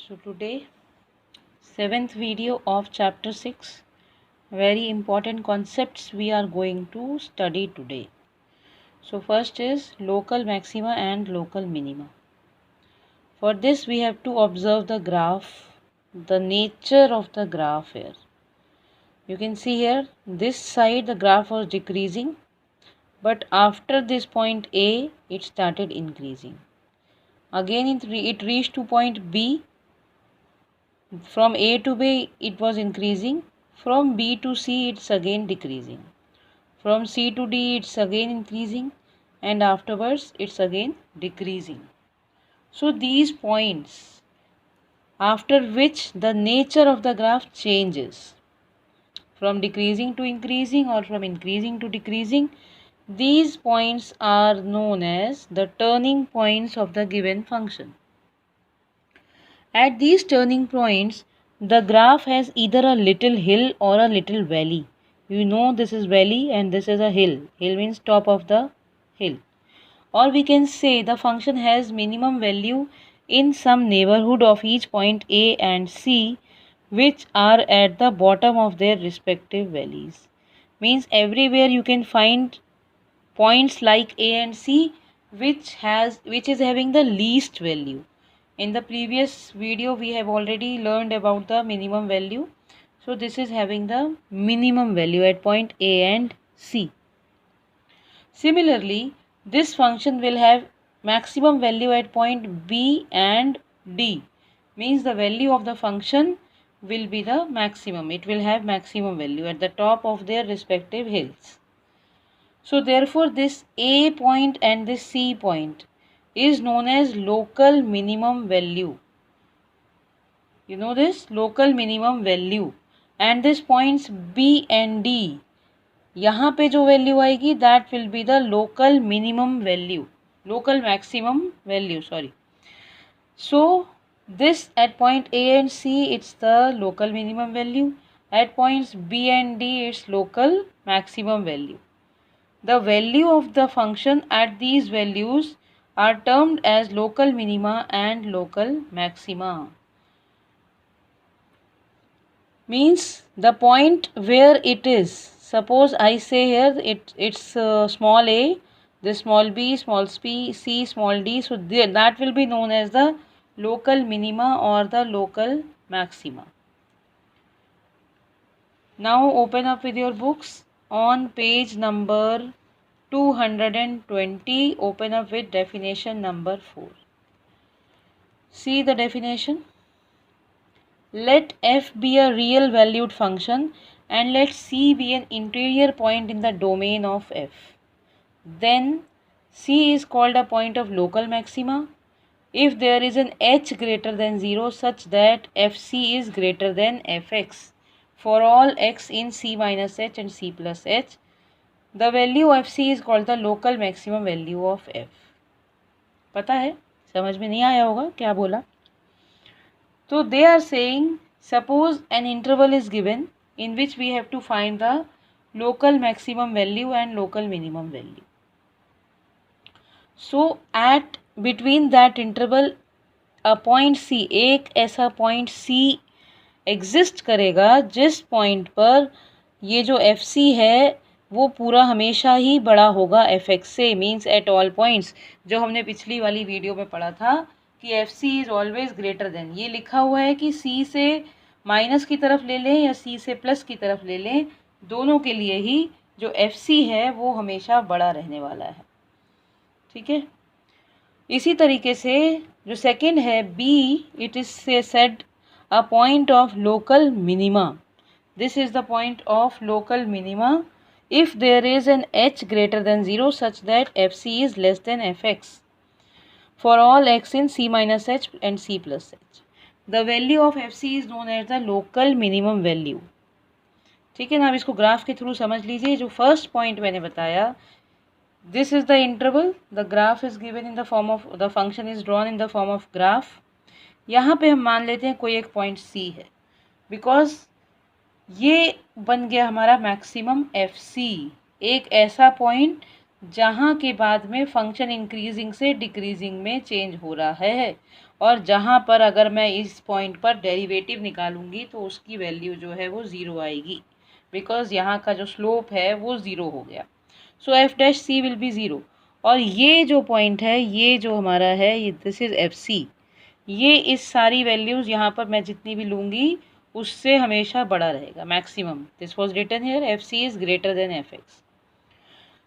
So today, seventh video of chapter 6, very important concepts we are going to study today. So first is local maxima and local minima. For this we have to observe the graph, the nature of the graph here. You can see here, this side the graph was decreasing, but after this point A, it started increasing. Again it reached to point B. From A to B it was increasing, from B to C it's again decreasing, from C to D it's again increasing, and afterwards it's again decreasing. So these points after which the nature of the graph changes from decreasing to increasing or from increasing to decreasing, these points are known as the turning points of the given function. At these turning points, the graph has either a little hill or a little valley. You know this is valley and this is a hill. Hill means top of the hill. Or we can say the function has minimum value in some neighborhood of each point A and C, which are at the bottom of their respective valleys. Means everywhere you can find points like A and C which is having the least value. In the previous video we have already learned about the minimum value. So this is having the minimum value at point A and C. Similarly, this function will have maximum value at point B and D. Means the value of the function will be the maximum. It will have maximum value at the top of their respective hills. So therefore this A point and this C point is known as local minimum value. You know this? Local minimum value. And this points B and D, यहाँ पे जो value आएगी that will be the local minimum value. Local maximum value, sorry. So this at point A and C it's the local minimum value. At points B and D it's local maximum value. The value of the function at these values are termed as local minima and local maxima. Means the point where it is. Suppose I say here it's small a, this small b, small c, small d. So that will be known as the local minima or the local maxima. Now open up with your books on page number 220. Open up with definition number 4. See the definition. Let f be a real valued function and let C be an interior point in the domain of f. Then C is called a point of local maxima if there is an h greater than 0 such that fc is greater than fx for all x in C minus h and C plus h. The value of fc is called the local maximum value of f. पता है? समझ में नहीं आया होगा क्या बोला? So they are saying, suppose an interval is given in which we have to find the local maximum value and local minimum value. So at between that interval a point C, एक ऐसा point C exist करेगा जिस point पर ये जो FC है वो पूरा हमेशा ही बड़ा होगा fx से. मीन्स एट ऑल पॉइंट्स, जो हमने पिछली वाली वीडियो में पढ़ा था कि f c is always greater than. ये लिखा हुआ है कि सी से माइनस की तरफ ले लें या सी से प्लस की तरफ ले लें, दोनों के लिए ही जो एफ सी है वो हमेशा बड़ा रहने वाला है. ठीक है. इसी तरीके से जो सेकंड है b, it is said a point of local minima. This is the point of local minima if there is an h greater than 0 such that fc is less than fx for all x in C minus h and C plus h. The value of fc is known as the local minimum value. ठीक है ना. अब इसको graph के through समझ लीजिए. जो first point मैंने बताया, this is the interval, the graph is given in the form of, the function is drawn in the form of graph. यहाँ पे हम मान लेते हैं कोई एक पॉइंट C है, बिकॉज ये बन गया हमारा मैक्सिमम एफ सी. एक ऐसा पॉइंट जहाँ के बाद में फंक्शन इंक्रीजिंग से डिक्रीजिंग में चेंज हो रहा है, और जहाँ पर अगर मैं इस पॉइंट पर डेरिवेटिव निकालूंगी तो उसकी वैल्यू जो है वो ज़ीरो आएगी, बिकॉज यहाँ का जो स्लोप है वो ज़ीरो हो गया। So F dash C will be zero. और ये जो पॉइंट है, ये जो हमारा है, ये दिस इज़ एफ सी, ये इस सारी वैल्यूज़ यहाँ पर मैं जितनी भी लूँगी उससे हमेशा बड़ा रहेगा, maximum. This was written here, f c is greater than f x.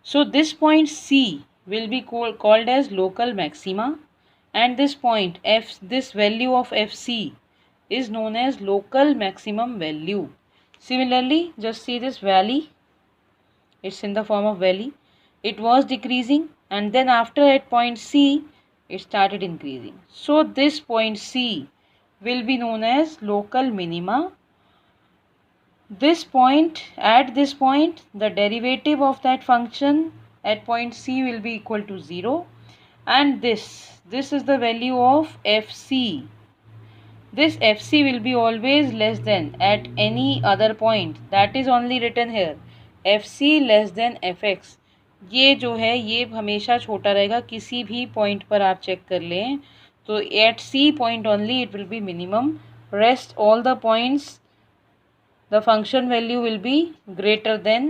So this point C will be called as local maxima, and this point F, this value of Fc is known as local maximum value. Similarly, just see this valley, it's in the form of valley. It was decreasing, and then after at point C, it started increasing. So this point C will be known as local minima. This point, at this point, the derivative of that function at point C will be equal to 0, and this is the value of Fc. This Fc will be always less than at any other point, that is only written here, Fc less than Fx. ये जो है ये हमेशा छोटा रहेगा, किसी भी point पर आप चेक कर लें तो at C point only it will be minimum, rest all the points the function value will be greater than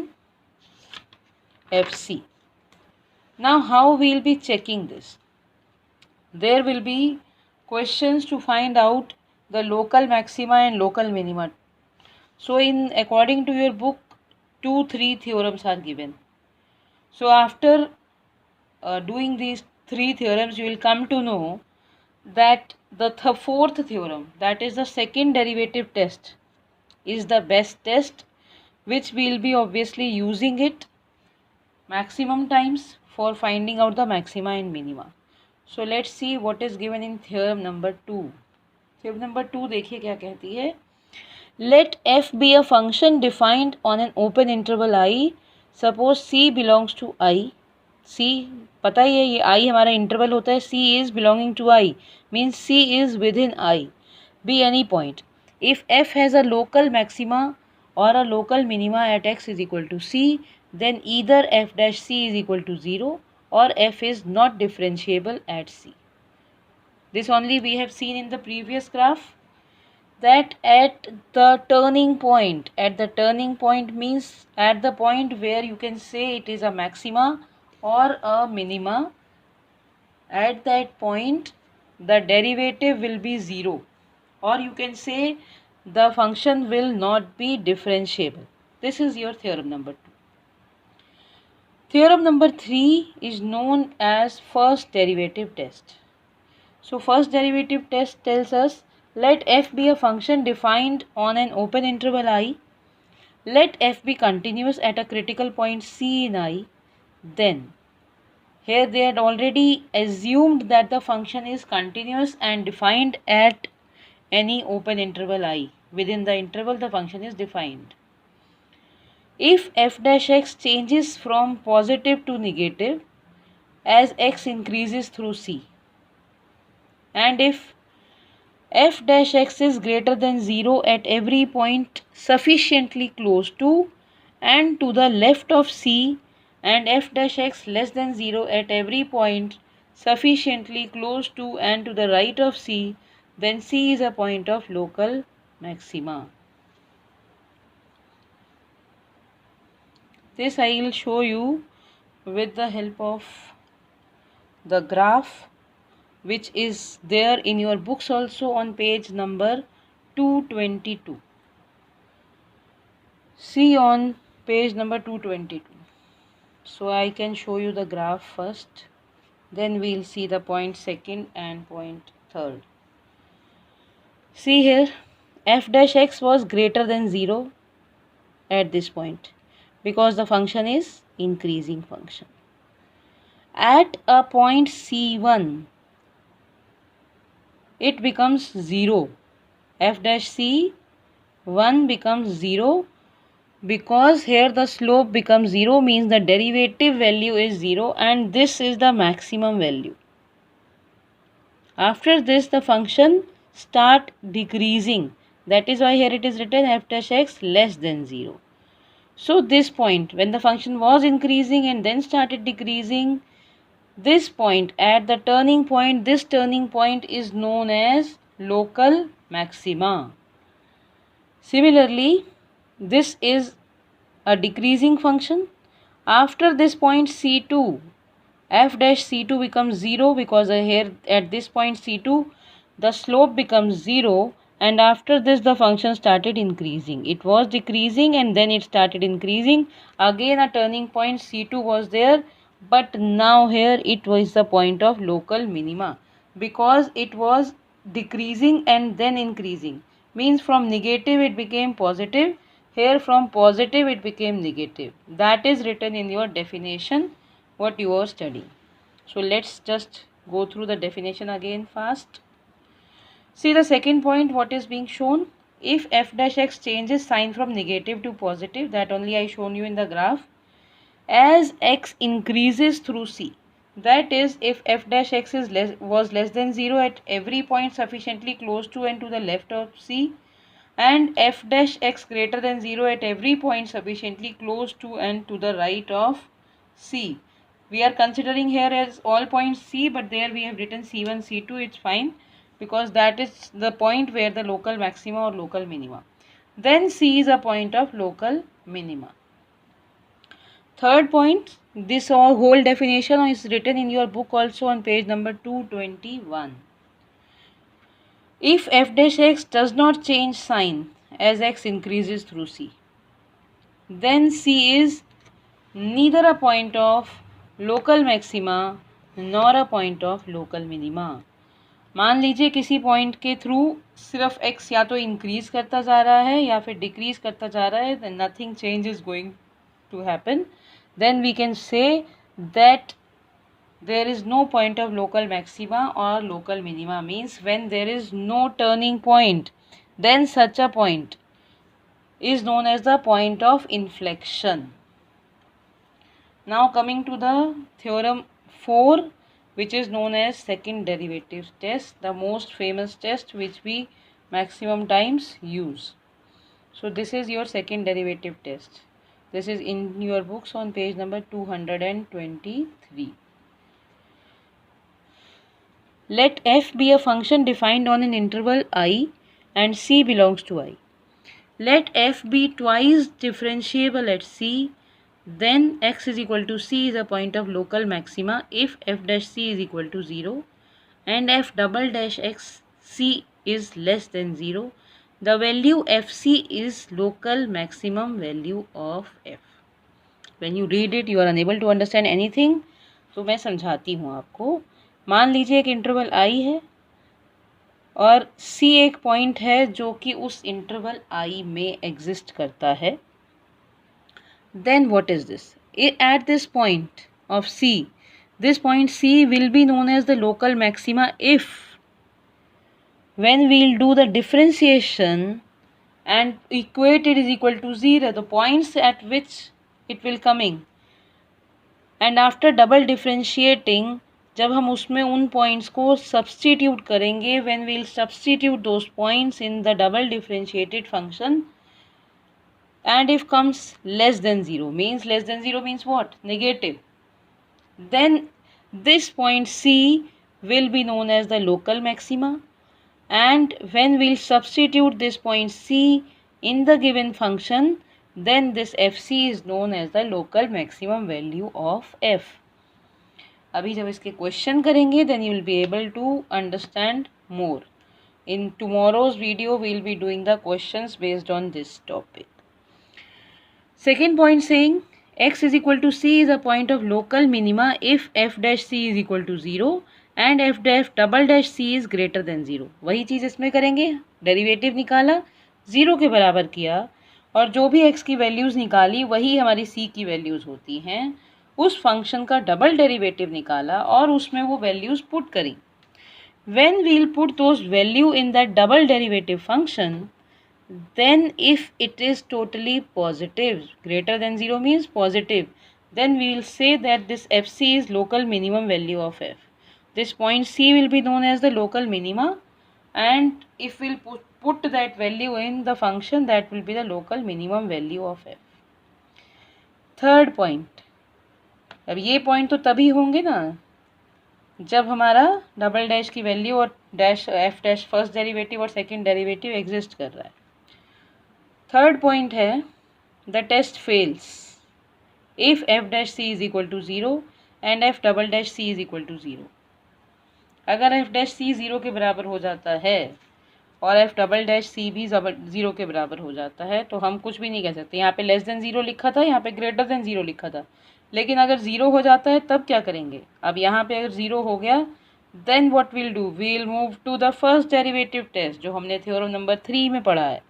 Fc. Now how we will be checking this? There will be questions to find out the local maxima and local minima. So in according to your book, 2-3 theorems are given. So after doing these 3 theorems, you will come to know that the fourth theorem, that is the second derivative test, is the best test, which we will be obviously using it maximum times for finding out the maxima and minima. So let's see what is given in theorem number 2. Theorem number 2 देखिए क्या कहती है. Let f be a function defined on an open interval I. Suppose C belongs to I. C पता ही है ये I हमारा interval होता है. C is belonging to I means C is within I. Be any point. If f has a local maxima or a local minima at x is equal to C, then either f dash C is equal to 0 or f is not differentiable at C. This only we have seen in the previous graph, that at the turning point means at the point where you can say it is a maxima or a minima, at that point the derivative will be 0, or you can say the function will not be differentiable. This is your theorem number 2. Theorem number 3 is known as first derivative test. So first derivative test tells us, let f be a function defined on an open interval I. Let f be continuous at a critical point C in I. Then, here they had already assumed that the function is continuous and defined at any open interval I. Within the interval the function is defined. If f dash x changes from positive to negative as x increases through C, and if f dash x is greater than 0 at every point sufficiently close to and to the left of C, and f dash x less than 0 at every point sufficiently close to and to the right of C, then C is a point of local maxima. This I will show you with the help of the graph, which is there in your books also on page number 222. See on page number 222. So I can show you the graph first, then we'll see the point second and point third. See here, f dash x was greater than 0 at this point because the function is increasing function. At a point C1, it becomes 0. F dash C1 becomes 0 because here the slope becomes 0, means the derivative value is 0, and this is the maximum value. After this the function start decreasing. That is why here it is written f dash x less than 0. So this point, when the function was increasing and then started decreasing, this point at the turning point, this turning point is known as local maxima. Similarly, this is a decreasing function. After this point C2, f dash C2 becomes 0 because here at this point C2 the slope becomes 0, and after this the function started increasing. It was decreasing and then it started increasing. Again a turning point C2 was there, but now here it was the point of local minima because it was decreasing and then increasing. Means from negative it became positive. Here from positive it became negative. That is written in your definition what you are studying. So let's just go through the definition again fast. See the second point, what is being shown. If f dash x changes sign from negative to positive, that only I shown you in the graph, as x increases through C. That is, if f dash x was less than 0 at every point sufficiently close to and to the left of C, and f dash x greater than 0 at every point sufficiently close to and to the right of C. We are considering here as all points C, but there we have written C1, C2, it's fine because that is the point where the local maxima or local minima. Then C is a point of local minima. Third point, this whole definition is written in your book also on page number 221. If f dash x does not change sign as x increases through C, then C is neither a point of local maxima nor a point of local minima. मान लीजिए किसी point के through सिर्फ x या तो increase करता जा रहा है या फिर डिक्रीज करता जा रहा है, then nothing change is going to happen. Then we can say that there is no point of local maxima or local minima. Means when there is no turning point, then such a point is known as the point of inflection. Now coming to the theorem 4, which is known as second derivative test, the most famous test which we maximum times use. So this is your second derivative test. This is in your books on page number 223. Let f be a function defined on an interval I and C belongs to I. Let f be twice differentiable at C, then x is equal to C is a point of local maxima if f dash C is equal to 0 and f double dash x C is less than 0. The value fc is local maximum value of f. When you read it you are unable to understand anything, तो मैं समझाती हूँ आपको. मान लीजिए एक interval I है और C एक पॉइंट है जो कि उस इंटरवल I में एग्जिस्ट करता है. Then what is this? At this point of C, this point C will be known as the local maxima if, when we will do the differentiation and equate it is equal to 0, the points at which it will coming, and after double differentiating, जब हम उसमें उन points को substitute करेंगे, when we will substitute those points in the double differentiated function, and if comes less than 0, means less than 0 means what? Negative. Then this point C will be known as the local maxima, and when we'll substitute this point C in the given function, then this fc is known as the local maximum value of f. अभी जब इसके question करेंगे then you will be able to understand more. In tomorrow's video we will be doing the questions based on this topic. Second point saying x is equal to c is a point of local minima if f dash c is equal to 0 and f dash double dash c is greater than 0. वही चीज़ इसमें करेंगे, derivative निकाला, 0 के बराबर किया और जो भी x की वैल्यूज़ निकाली वही हमारी c की वैल्यूज़ होती हैं. उस फंक्शन का डबल डेरिवेटिव निकाला और उसमें वो वैल्यूज़ पुट करी. When we'll put those value in that double derivative function, then if it is totally positive, greater than 0 means positive, then we will say that this fc is local minimum value of f. This point c will be known as the local minima, and if we'll put that value in the function, that will be the local minimum value of f. Third point, अब ये point तो तभी होंगे ना जब हमारा double dash की value और dash f dash first derivative और सेकंड डेरिवेटिव एग्जिस्ट कर रहा है। थर्ड पॉइंट है the test fails if f dash c is equal to 0 and f double dash c is equal to 0। अगर F dash सी 0 के बराबर हो जाता है और एफ डबल डैश सी भी 0 के बराबर हो जाता है तो हम कुछ भी नहीं कह सकते। यहाँ पे लेस देन 0 लिखा था, यहाँ पे ग्रेटर देन 0 लिखा था, लेकिन अगर 0 हो जाता है तब क्या करेंगे? अब यहाँ पे अगर 0 हो गया then what will do, we'll move to the first derivative test जो हमने थ्योरम नंबर 3 में पढ़ा है।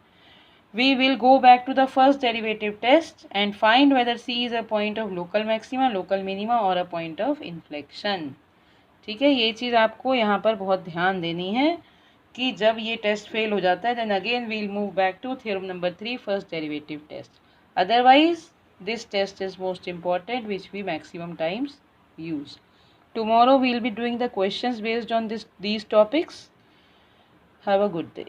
We will go back to the first derivative test and find whether C is a point of local maxima, local minima or a point of inflection। ठीक है, ये चीज़ आपको यहाँ पर बहुत ध्यान देनी है कि जब ये टेस्ट फेल हो जाता है then again we'll move back to theorem number 3 first derivative test। Otherwise this test is most important which we maximum times use। Tomorrow we'll be doing the questions based on these topics। Have a good day।